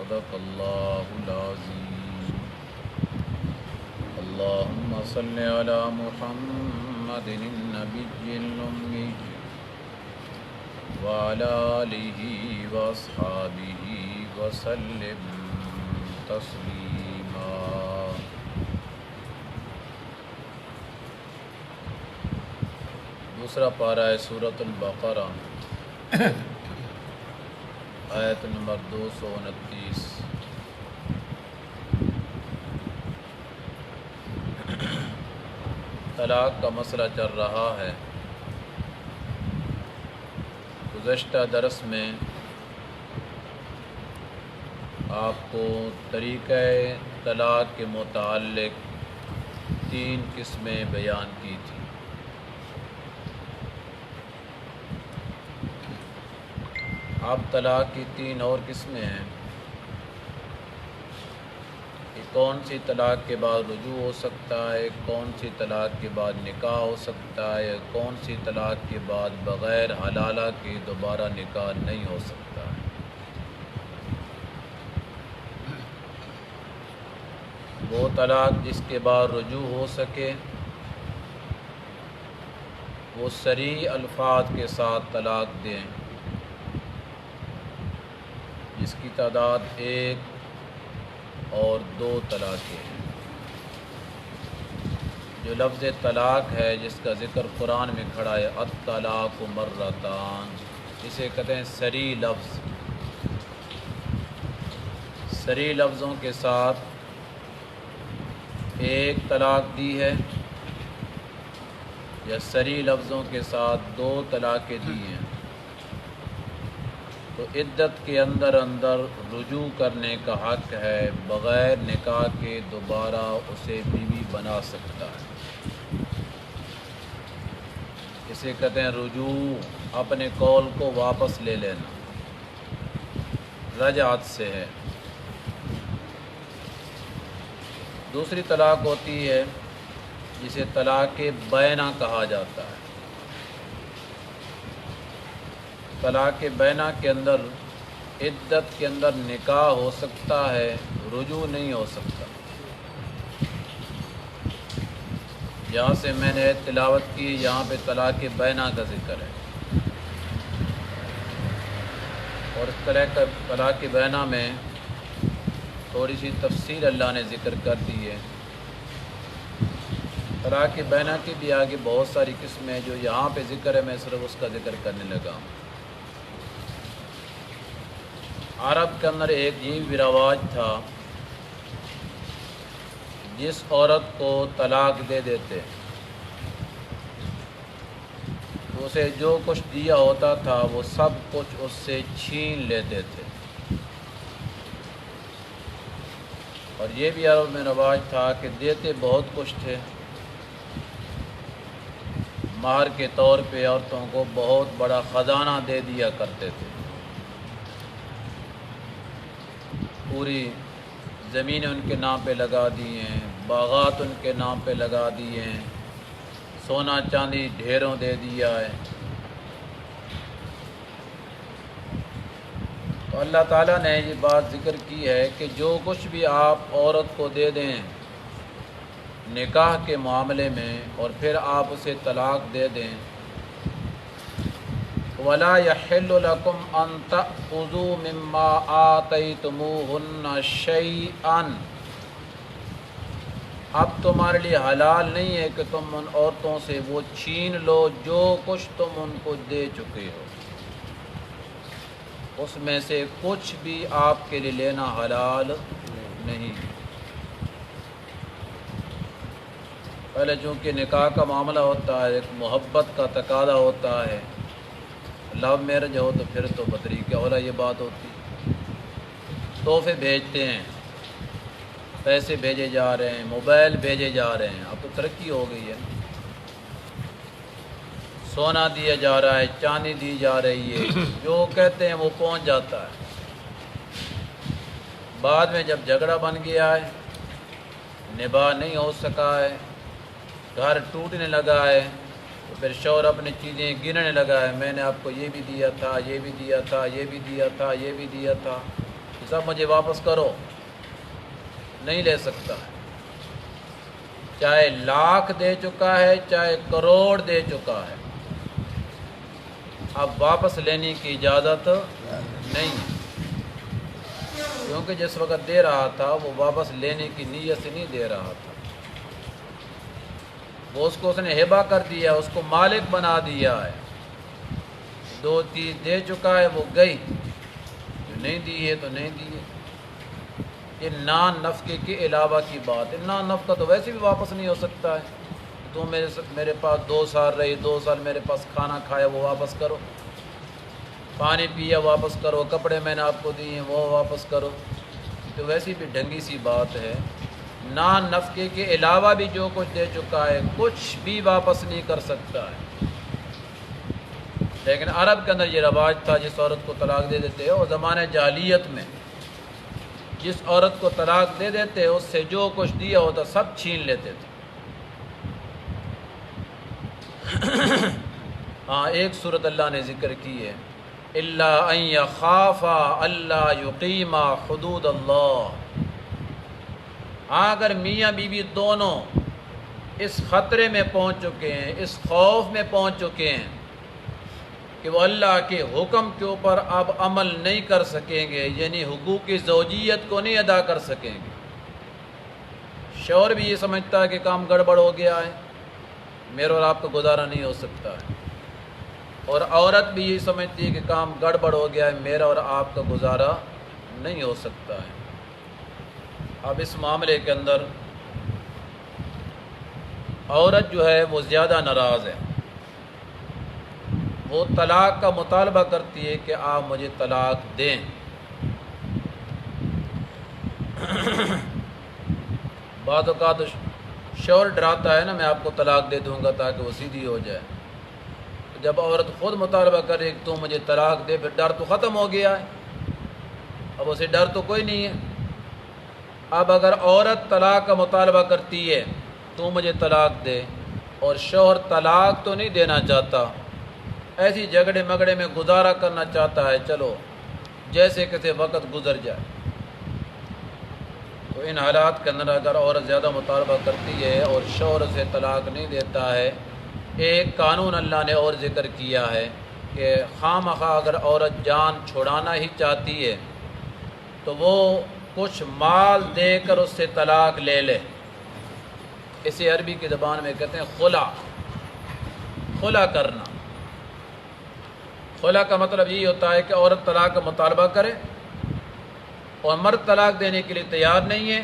صدق اللہ العظیم۔ اللہم صل علی محمد النبی الأمی وعلی آلہ واصحابہ وسلم تسلیما۔ دوسرا پارہ ہے سورۃ البقرہ، آیت نمبر 229۔ طلاق کا مسئلہ چل رہا ہے۔ گزشتہ درس میں آپ کو طریقہ طلاق کے متعلق 3 قسمیں بیان کی تھی۔ اب طلاق کی 3 اور قسمیں ہیں کہ کون سی طلاق کے بعد رجوع ہو سکتا ہے، کون سی طلاق کے بعد نکاح ہو سکتا ہے، کون سی طلاق کے بعد بغیر حلالہ کے دوبارہ نکاح نہیں ہو سکتا ہے۔ وہ طلاق جس کے بعد رجوع ہو سکے وہ صریح الفاظ کے ساتھ طلاق دیں، جس کی تعداد 1 اور 2 طلاقیں ہیں۔ جو لفظ طلاق ہے جس کا ذکر قرآن میں کھڑا ہے، الطلاق مرتان، اسے کہتے ہیں صریح لفظ۔ صریح لفظوں کے ساتھ 1 طلاق دی ہے یا صریح لفظوں کے ساتھ 2 طلاقیں دی ہیں، تو عدت کے اندر رجوع کرنے کا حق ہے، بغیر نکاح کے دوبارہ اسے بیوی بنا سکتا ہے۔ اسے کہتے ہیں رجوع، اپنے قول کو واپس لے لینا، رجعت سے ہے۔ دوسری طلاق ہوتی ہے جسے طلاق بینہ کہا جاتا ہے۔ طلاق بینہ کے اندر عدت کے اندر نکاح ہو سکتا ہے، رجوع نہیں ہو سکتا۔ یہاں سے میں نے تلاوت کی، یہاں پہ طلاق بینہ کا ذکر ہے، اور اس طلاق بینہ میں تھوڑی سی تفصیل اللہ نے ذکر کر دی ہے۔ طلاق بینہ کی بھی آگے بہت ساری قسمیں ہیں، جو یہاں پہ ذکر ہے میں صرف اس کا ذکر کرنے لگا ہوں۔ عرب کے اندر ایک یہ بھی رواج تھا، جس عورت کو طلاق دے دیتے اسے جو کچھ دیا ہوتا تھا وہ سب کچھ اس سے چھین لیتے تھے۔ اور یہ بھی عرب میں رواج تھا کہ دیتے بہت کچھ تھے، مہر کے طور پہ عورتوں کو بہت بڑا خزانہ دے دیا کرتے تھے۔ پوری زمینیں ان کے نام پہ لگا دی ہیں، باغات ان کے نام پہ لگا دیے ہیں، سونا چاندی ڈھیروں دے دیا ہے۔ تو اللہ تعالیٰ نے یہ بات ذکر کی ہے کہ جو کچھ بھی آپ عورت کو دے دیں نکاح کے معاملے میں اور پھر آپ اسے طلاق دے دیں، وَلَا يَحِلُّ لَكُمْ أَن تَأْخُذُوا مِمَّا آتَيْتُمُوهُنَّ شَيْئًا، اب تمہارے لیے حلال نہیں ہے کہ تم ان عورتوں سے وہ چھین لو جو کچھ تم ان کو دے چکے ہو، اس میں سے کچھ بھی آپ کے لیے لینا حلال نہیں۔ پہلے چونکہ نکاح کا معاملہ ہوتا ہے، ایک محبت کا تقاضا ہوتا ہے، لو میرج ہو تو پھر تو بطریقہ اولا یہ بات ہوتی ہے۔ تحفے بھیجتے ہیں، پیسے بھیجے جا رہے ہیں، موبائل بھیجے جا رہے ہیں، اب تو ترقی ہو گئی ہے، سونا دیا جا رہا ہے، چاندی دی جا رہی ہے، جو کہتے ہیں وہ پہنچ جاتا ہے۔ بعد میں جب جھگڑا بن گیا ہے، نباہ نہیں ہو سکا ہے، گھر ٹوٹنے لگا ہے، تو پھر شوہر اپنی چیزیں گننے لگا ہے، میں نے آپ کو یہ بھی دیا تھا، یہ بھی دیا تھا، یہ بھی دیا تھا، یہ بھی دیا تھا، یہ صاحب مجھے واپس کرو، نہیں لے سکتا ہے، چاہے لاکھ دے چکا ہے چاہے کروڑ دے چکا ہے، اب واپس لینے کی اجازت نہیں ہے، کیونکہ جس وقت دے رہا تھا وہ واپس لینے کی نیت سے نہیں دے رہا تھا، وہ اس نے ہبہ کر دیا، اس کو مالک بنا دیا ہے، 2 چیز دے چکا ہے، وہ گئی، جو نہیں دی ہے تو نہیں دی ہے۔ یہ نان نفقے کے علاوہ کی بات ہے، نان نفقہ تو ویسے بھی واپس نہیں ہو سکتا ہے، تو میرے پاس 2 سال رہی، 2 سال میرے پاس کھانا کھایا وہ واپس کرو، پانی پیا واپس کرو، کپڑے میں نے آپ کو دیے وہ واپس کرو، تو ویسی بھی ڈھنگی سی بات ہے۔ نان نفقے کے علاوہ بھی جو کچھ دے چکا ہے کچھ بھی واپس نہیں کر سکتا ہے۔ لیکن عرب کے اندر یہ رواج تھا، جس عورت کو طلاق دے دیتے اور زمانہ جاہلیت میں جس عورت کو طلاق دے دیتے اس سے جو کچھ دیا ہوتا سب چھین لیتے تھے۔ ہاں ایک صورت اللہ نے ذکر کی ہے، الا ان یخافا الا یقیما حدود اللہ۔ اگر میاں بیوی دونوں اس خطرے میں پہنچ چکے ہیں، اس خوف میں پہنچ چکے ہیں کہ وہ اللہ کے حکم کے اوپر اب عمل نہیں کر سکیں گے، یعنی حقوق زوجیت کو نہیں ادا کر سکیں گے، شوہر بھی یہ سمجھتا ہے کہ کام گڑبڑ ہو گیا ہے، میرے اور آپ کا گزارا نہیں ہو سکتا ہے، اور عورت بھی یہ سمجھتی ہے کہ کام گڑبڑ ہو گیا ہے، میرا اور آپ کا گزارا نہیں ہو سکتا ہے۔ اب اس معاملے کے اندر عورت جو ہے وہ زیادہ ناراض ہے، وہ طلاق کا مطالبہ کرتی ہے کہ آپ مجھے طلاق دیں۔ بعض اوقات شوہر ڈراتا ہے نا میں آپ کو طلاق دے دوں گا تاکہ وہ سیدھی ہو جائے، جب عورت خود مطالبہ کرے کہ تو مجھے طلاق دے، پھر ڈر تو ختم ہو گیا ہے، اب اسے ڈر تو کوئی نہیں ہے۔ اب اگر عورت طلاق کا مطالبہ کرتی ہے تو مجھے طلاق دے، اور شوہر طلاق تو نہیں دینا چاہتا، ایسی جھگڑے مگڑے میں گزارا کرنا چاہتا ہے، چلو جیسے کیسے وقت گزر جائے، تو ان حالات کے اندر اگر عورت زیادہ مطالبہ کرتی ہے اور شوہر سے طلاق نہیں دیتا ہے، ایک قانون اللہ نے اور ذکر کیا ہے کہ خواہ مخواہ اگر عورت جان چھڑانا ہی چاہتی ہے تو وہ کچھ مال دے کر اس سے طلاق لے لے، اسے عربی کی زبان میں کہتے ہیں خلا، خلا کرنا۔ خلا کا مطلب یہ ہوتا ہے کہ عورت طلاق کا مطالبہ کرے اور مرد طلاق دینے کے لیے تیار نہیں ہے،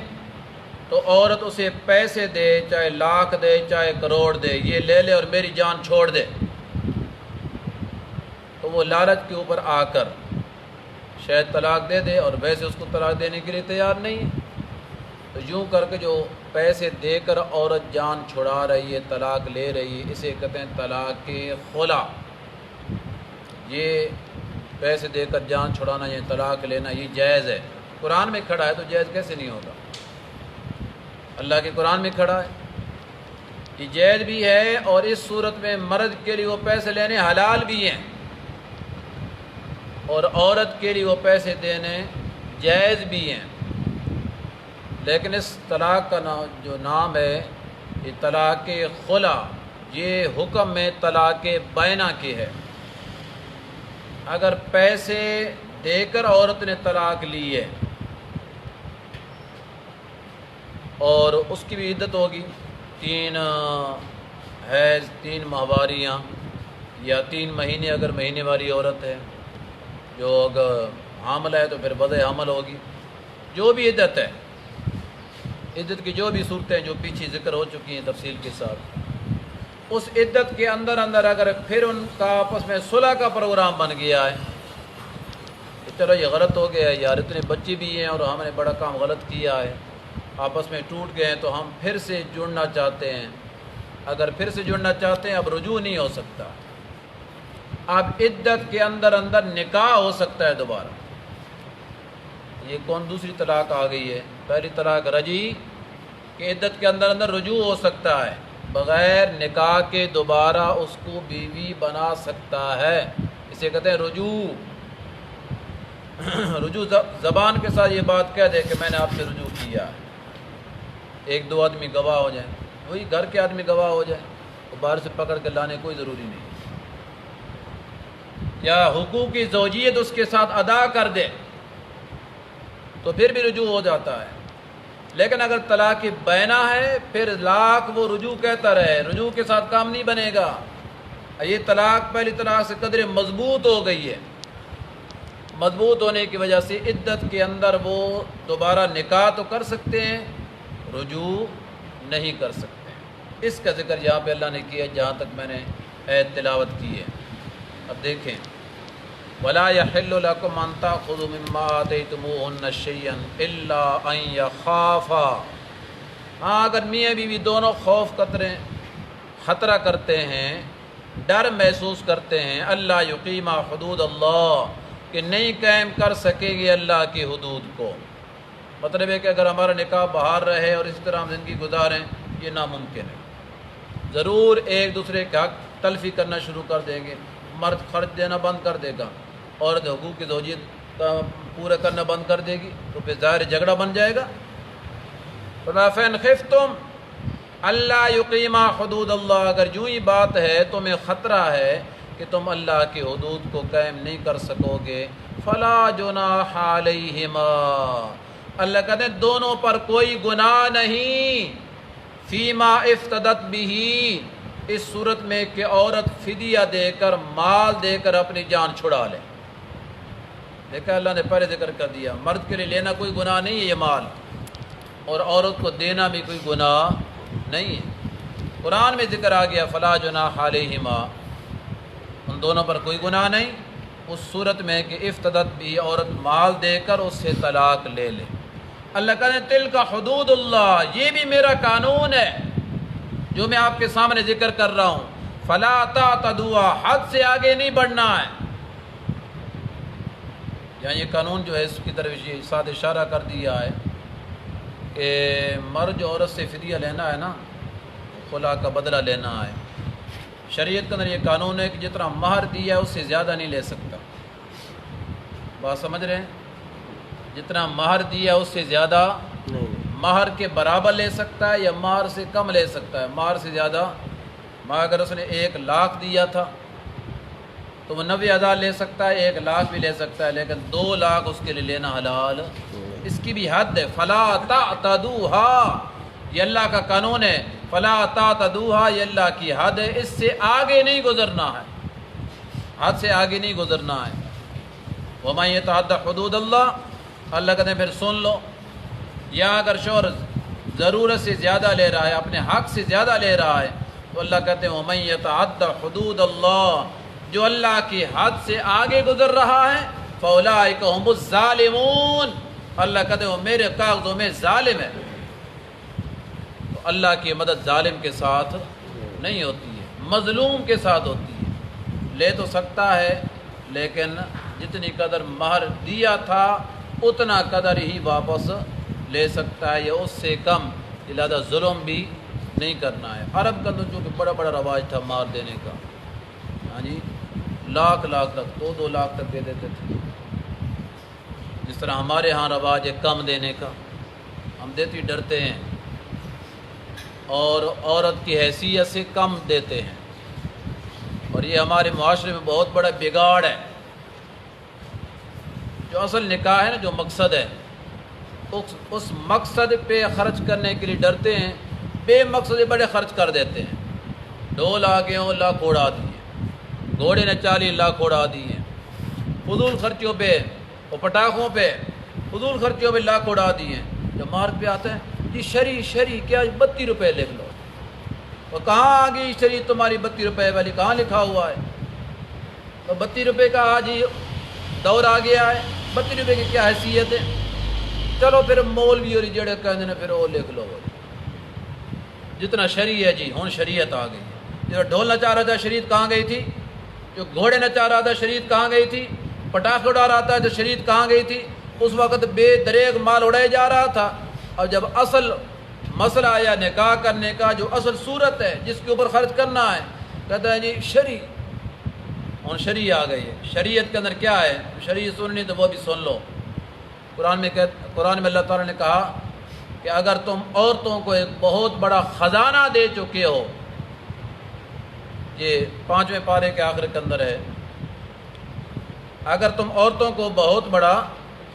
تو عورت اسے پیسے دے، چاہے لاکھ دے چاہے کروڑ دے، یہ لے لے اور میری جان چھوڑ دے، تو وہ لالچ کے اوپر آ کر شاید طلاق دے دے، اور ویسے اس کو طلاق دینے کے لیے تیار نہیں ہے، تو یوں کر کے جو پیسے دے کر عورت جان چھڑا رہی ہے، طلاق لے رہی ہے، اسے کہتے ہیں طلاق خلا۔ یہ پیسے دے کر جان چھڑانا، یہ طلاق لینا، یہ جائز ہے، قرآن میں کھڑا ہے، تو جائز کیسے نہیں ہوگا؟ اللہ کے قرآن میں کھڑا ہے، یہ جائز بھی ہے، اور اس صورت میں مرد کے لیے وہ پیسے لینے حلال بھی ہیں، اور عورت کے لیے وہ پیسے دینے جائز بھی ہیں، لیکن اس طلاق کا جو نام ہے یہ طلاق خلا، یہ حکم میں طلاق بائنہ کے ہے۔ اگر پیسے دے کر عورت نے طلاق لی ہے اور اس کی بھی عدت ہوگی 3 حیض، 3 ماہواریاں، یا 3 مہینے اگر مہینے والی عورت ہے، جو اگر حاملہ ہے تو پھر وضع حمل ہوگی، جو بھی عدت ہے، عدت کی جو بھی صورتیں جو پیچھے ذکر ہو چکی ہیں تفصیل کے ساتھ، اس عدت کے اندر اگر پھر ان کا آپس میں صلح کا پروگرام بن گیا ہے کہ چلو یہ غلط ہو گیا ہے یار، اتنے بچے بھی ہیں اور ہم نے بڑا کام غلط کیا ہے، آپس میں ٹوٹ گئے ہیں تو ہم پھر سے جڑنا چاہتے ہیں، اگر پھر سے جڑنا چاہتے ہیں اب رجوع نہیں ہو سکتا، اب عدت کے اندر نکاح ہو سکتا ہے دوبارہ۔ یہ کون دوسری طلاق آ گئی ہے؟ پہلی طلاق رجعی کہ عدت کے اندر رجوع ہو سکتا ہے، بغیر نکاح کے دوبارہ اس کو بیوی بنا سکتا ہے، اسے کہتے ہیں رجوع۔ رجوع زبان کے ساتھ یہ بات کہہ دے کہ میں نے آپ سے رجوع کیا ہے، ایک دو آدمی گواہ ہو جائیں، وہی گھر کے آدمی گواہ ہو جائیں، تو باہر سے پکڑ کے لانے کوئی ضروری نہیں، یا حقوق زوجیت اس کے ساتھ ادا کر دے تو پھر بھی رجوع ہو جاتا ہے۔ لیکن اگر طلاق بینہ ہے پھر لاکھ وہ رجوع کہتا رہے، رجوع کے ساتھ کام نہیں بنے گا۔ یہ طلاق پہلی طلاق سے قدر مضبوط ہو گئی ہے، مضبوط ہونے کی وجہ سے عدت کے اندر وہ دوبارہ نکاح تو کر سکتے ہیں، رجوع نہیں کر سکتے ہیں۔ اس کا ذکر یہاں پہ اللہ نے کیا جہاں تک میں نے آیت تلاوت کی ہے۔ اب دیکھیں، وَلَا يَحِلُّ لَكُمْ أَن تَأْخُذُوا مِمَّا آتَيْتُمُوهُنَّ شَيْئًا إِلَّا أَن يَخَافَا، ہاں اگر میاں بیوی دونوں خوف خطرہ کرتے ہیں، ڈر محسوس کرتے ہیں، اللہ یقیما حدود اللہ، کہ نہیں قائم کر سکے گی اللہ کی حدود کو۔ مطلب ہے کہ اگر ہمارا نکاح باہر رہے اور اس طرح ہم زندگی گزاریں، یہ ناممکن ہے۔ ضرور ایک دوسرے کا حق تلفی کرنا شروع کر دیں گے، مرد خرچ دینا بند کر دے گا، عورت حقوق کی زوجیت پورا کرنا بند کر دے گی، تو پھر ظاہر جھگڑا بن جائے گا۔ فَإِنْ خِفْتُمْ اللہ یقیما حدود اللہ، اگر یوں ہی بات ہے تمہیں خطرہ ہے کہ تم اللہ کی حدود کو قائم نہیں کر سکو گے، فلا جناح علیہما، اللہ کہتے ہیں دونوں پر کوئی گناہ نہیں، فیما افتدت بھی، اس صورت میں کہ عورت فدیہ دے کر مال دے کر اپنی جان چھڑا لے۔ دیکھا اللہ نے پہلے ذکر کر دیا، مرد کے لیے لینا کوئی گناہ نہیں ہے یہ مال، اور عورت کو دینا بھی کوئی گناہ نہیں ہے۔ قرآن میں ذکر آ گیا فلا جناح علیہما، ان دونوں پر کوئی گناہ نہیں، اس صورت میں کہ افتدت بھی، عورت مال دے کر اس سے طلاق لے لے۔ اللہ کہتے ہیں تلک حدود اللہ، یہ بھی میرا قانون ہے جو میں آپ کے سامنے ذکر کر رہا ہوں، فلا تعتدوا، حد سے آگے نہیں بڑھنا ہے۔ یہاں یہ قانون جو ہے اس کی طرف یہ ساتھ اشارہ کر دیا ہے کہ مرد جو عورت سے فدیہ لینا ہے نا، خلا کا بدلہ لینا ہے، شریعت کے اندر یہ قانون ہے کہ جتنا مہر دیا ہے اس سے زیادہ نہیں لے سکتا۔ بات سمجھ رہے ہیں؟ جتنا مہر دیا ہے اس سے زیادہ مہر کے برابر لے سکتا ہے یا مہر سے کم لے سکتا ہے، مہر سے زیادہ۔ مگر اگر اس نے 1 لاکھ دیا تھا تو وہ 90,000 لے سکتا ہے، 1 لاکھ بھی لے سکتا ہے، لیکن 2 لاکھ اس کے لیے لینا حلال، اس کی بھی حد ہے۔ فلا تعتدوها، یہ اللہ کا قانون ہے، فلا تعتدوها، یہ اللہ کی حد ہے، اس سے آگے نہیں گزرنا ہے، حد سے آگے نہیں گزرنا ہے۔ وَمَن يَتَعَدَّ حُدُودَ اللَّهِ، اللہ کہتے ہیں پھر سن لو، یا اگر شوہر ضرورت سے زیادہ لے رہا ہے، اپنے حق سے زیادہ لے رہا ہے، تو اللہ کہتے ہیں وَمَن يَتَعَدَّ حُدُودَ اللَّهِ، جو اللہ کی حد سے آگے گزر رہا ہے، فَأُولَٰئِكَ هُمُ الظَّالِمُونَ، اللہ کہتے ہیں وہ میرے کاغذوں میں ظالم ہے۔ تو اللہ کی مدد ظالم کے ساتھ نہیں ہوتی ہے، مظلوم کے ساتھ ہوتی ہے۔ لے تو سکتا ہے لیکن جتنی قدر مہر دیا تھا اتنا قدر ہی واپس لے سکتا ہے یا اس سے کم، لہذا ظلم بھی نہیں کرنا ہے۔ عرب کا اندر جو کہ بڑا بڑا رواج تھا مہر دینے کا، ہاں جی، لاکھ تک، 2 لاکھ تک دے دیتے تھے۔ جس طرح ہمارے ہاں رواج ہے کم دینے کا، ہم دیتی ڈرتے ہیں اور عورت کی حیثیت سے کم دیتے ہیں، اور یہ ہمارے معاشرے میں بہت بڑا بگاڑ ہے۔ جو اصل نکاح ہے نا، جو مقصد ہے، اس مقصد پہ خرچ کرنے کے لیے ڈرتے ہیں، بے مقصد بڑے خرچ کر دیتے ہیں۔ ڈھول آ گئے 1 لاکھ اڑا دیے، گھوڑے نے 40 لاکھ اڑا دیے، فضول خرچوں پہ اور پٹاخوں پہ فضول خرچوں پہ لاکھ اڑا دیے۔ جب مہر پہ آتے ہیں جی شرع کیا 32 روپے لکھ لو، اور کہاں آ گئی شرع تمہاری 32 روپے والی، کہاں لکھا ہوا ہے؟ تو 32 روپے کا آج ہی دور آ گیا ہے، 32 روپے کی کیا حیثیت ہے؟ چلو پھر مولوی اور جڑے کہتے ہیں پھر وہ لکھ لو، جتنا شرع ہے جی ہوں شریعت آ گئی ہے۔ جو ڈھول نچا رہا تھا شریعت کہاں گئی تھی؟ جو گھوڑے نچا رہا تھا شریعت کہاں گئی تھی؟ پٹاخے اڑا رہا تھا جو شریعت کہاں گئی تھی؟ اس وقت بے دریغ مال اڑایا جا رہا تھا، اور جب اصل مسئلہ آیا نکاح کرنے کا، جو اصل صورت ہے جس کے اوپر خرچ کرنا ہے، کہتا ہے جی شرع اور شریعت آ گئی ہے. شریعت کے اندر کیا ہے؟ شریعت سننی تو وہ بھی سن لو. قرآن میں اللہ تعالیٰ نے کہا کہ اگر تم عورتوں کو ایک بہت بڑا خزانہ دے چکے ہو، یہ 5ویں پارے کے آخر کے اندر ہے، اگر تم عورتوں کو بہت بڑا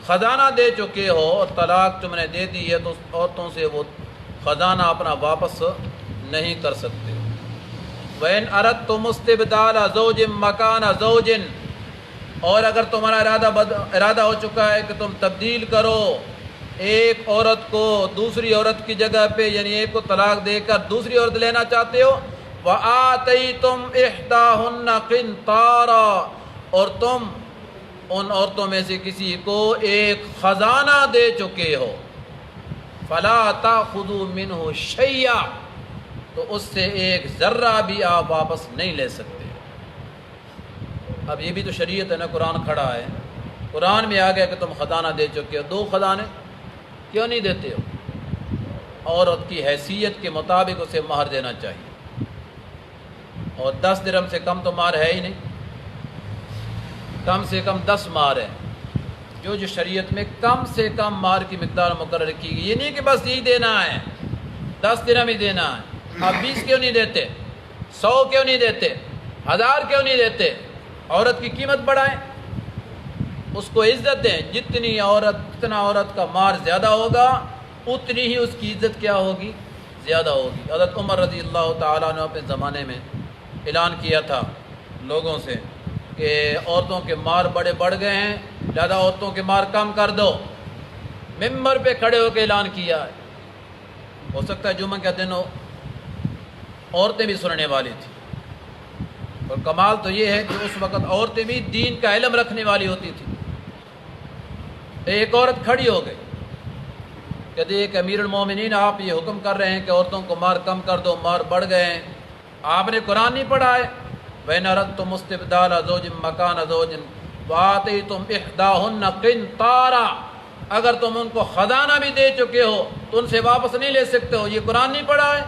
خزانہ دے چکے ہو اور طلاق تم نے دے دی ہے تو عورتوں سے وہ خزانہ اپنا واپس نہیں کر سکتے. وَإِنْ أَرَدْتُمُ اسْتِبْدَالَ زَوْجٍ مَكَانَ زَوْجٍ، اور اگر تمہارا ارادہ ہو چکا ہے کہ تم تبدیل کرو ایک عورت کو دوسری عورت کی جگہ پہ، یعنی ایک کو طلاق دے کر دوسری عورت لینا چاہتے ہو، وَآتَيْتُمْ إِحْدَاهُنَّ قِنْطَارًا، اور تم ان عورتوں میں سے کسی کو ایک خزانہ دے چکے ہو، فَلَا تَأْخُذُوا مِنْهُ شَيْئًا، تو اس سے ایک ذرہ بھی آپ واپس نہیں لے سکتے. اب یہ بھی تو شریعت ہے نا، قرآن کھڑا ہے، قرآن میں آ گیا کہ تم خزانہ دے چکے ہو. 2 خزانے کیوں نہیں دیتے ہو؟ عورت کی حیثیت کے مطابق اسے مہر دینا چاہیے، اور 10 درہم سے کم تو مہر ہے ہی نہیں، کم سے کم 10 مہر ہے. جو شریعت میں کم سے کم مہر کی مقدار مقرر کی گئی، یہ نہیں کہ بس یہی دینا ہے، 10 درہم ہی دینا ہے. آپ 20 کیوں نہیں دیتے؟ 100 کیوں نہیں دیتے؟ 1000 کیوں نہیں دیتے؟ عورت کی قیمت بڑھائیں، اس کو عزت دیں. جتنا عورت کا مہر زیادہ ہوگا اتنی ہی اس کی عزت کیا ہوگی؟ زیادہ ہوگی. حضرت عمر رضی اللہ تعالیٰ نے اپنے زمانے میں اعلان کیا تھا لوگوں سے کہ عورتوں کے مہر بڑے بڑھ گئے ہیں، لہذا عورتوں کے مہر کم کر دو. ممبر پہ کھڑے ہو کے اعلان کیا ہے. ہو سکتا ہے جمعہ کے دن عورتیں بھی سننے والی تھیں، اور کمال تو یہ ہے کہ اس وقت عورتیں بھی دین کا علم رکھنے والی ہوتی تھی. ایک عورت کھڑی ہو گئی، کہتے ہیں کہ امیر المومنین آپ یہ حکم کر رہے ہیں کہ عورتوں کو مہر کم کر دو، مہر بڑھ گئے ہیں، آپ نے قرآن نہیں پڑھا ہے؟ وَإِنْ أَرَدْتُمُ اسْتِبْدَالَ زَوْجٍ مَكَانَ زَوْجٍ وَآتَيْتُمْ إِحْدَاهُنَّ قِنْطَارًا، اگر تم ان کو خزانہ بھی دے چکے ہو تو ان سے واپس نہیں لے سکتے ہو. یہ قرآن نہیں پڑھا ہے؟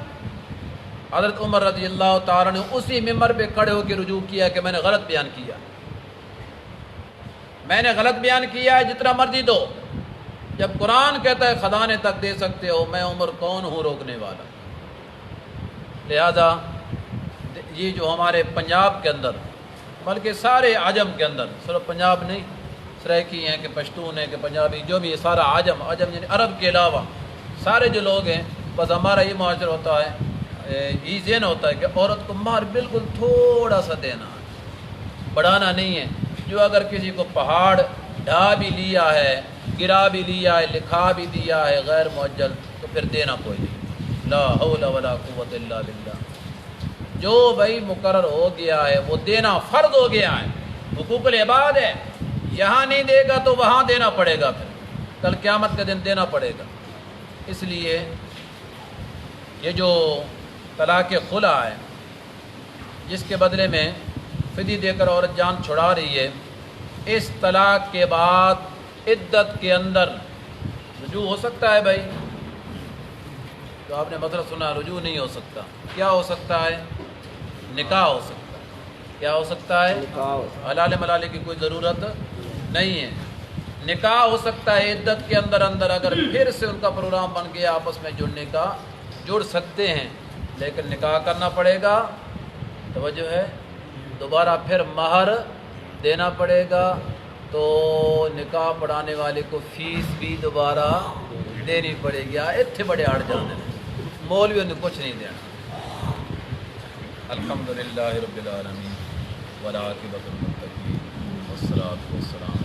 حضرت عمر رضی اللہ تعالیٰ نے اسی ممبر پہ کھڑے ہو کے رجوع کیا کہ میں نے غلط بیان کیا، میں نے غلط بیان کیا ہے، جتنا مرضی دو. جب قرآن کہتا ہے خزانے تک دے سکتے ہو، میں عمر کون ہوں روکنے والا؟ لہذا یہ جو ہمارے پنجاب کے اندر، بلکہ سارے عجم کے اندر، صرف پنجاب نہیں، سرائکی ہیں کہ پشتون ہیں کہ پنجابی، جو بھی سارا عجم یعنی عرب کے علاوہ سارے جو لوگ ہیں، بس ہمارا یہ معاشرہ ہوتا ہے، یہ ذہن ہوتا ہے کہ عورت کو مہر بالکل تھوڑا سا دینا ہے، بڑھانا نہیں ہے. جو اگر کسی کو پہاڑ ڈھا بھی لیا ہے، گرا بھی لیا ہے، لکھا بھی دیا ہے غیر معجل، تو پھر دینا کوئی نہیں. لا حول ولا قوت الا باللہ. جو بھائی مقرر ہو گیا ہے وہ دینا فرض ہو گیا ہے، حقوق العباد ہے. یہاں نہیں دے گا تو وہاں دینا پڑے گا، پھر کل قیامت کے دن دینا پڑے گا. اس لیے یہ جو طلاق خلا ہے، جس کے بدلے میں فدیہ دے کر عورت جان چھڑا رہی ہے، اس طلاق کے بعد عدت کے اندر رجوع ہو سکتا ہے بھائی؟ تو آپ نے مطلب سنا، رجوع نہیں ہو سکتا. کیا ہو سکتا ہے؟ نکاح ہو سکتا ہے. کیا ہو سکتا ہے؟ حلال ملالے کی کوئی ضرورت نہیں ہے. نکاح ہو سکتا ہے عدت کے اندر اگر پھر سے ان کا پروگرام بن گیا آپس میں جڑنے کا، جڑ سکتے ہیں، لیکن نکاح کرنا پڑے گا. توجہ ہے، دوبارہ پھر مہر دینا پڑے گا. تو نکاح پڑھانے والے کو فیس بھی دوبارہ دینی پڑے گی. اتنے بڑے اڑ جانے مولویوں نے کچھ نہیں دینا. الحمدللہ رب العالمین والعاقبۃ للمتقین والصلاۃ والسلام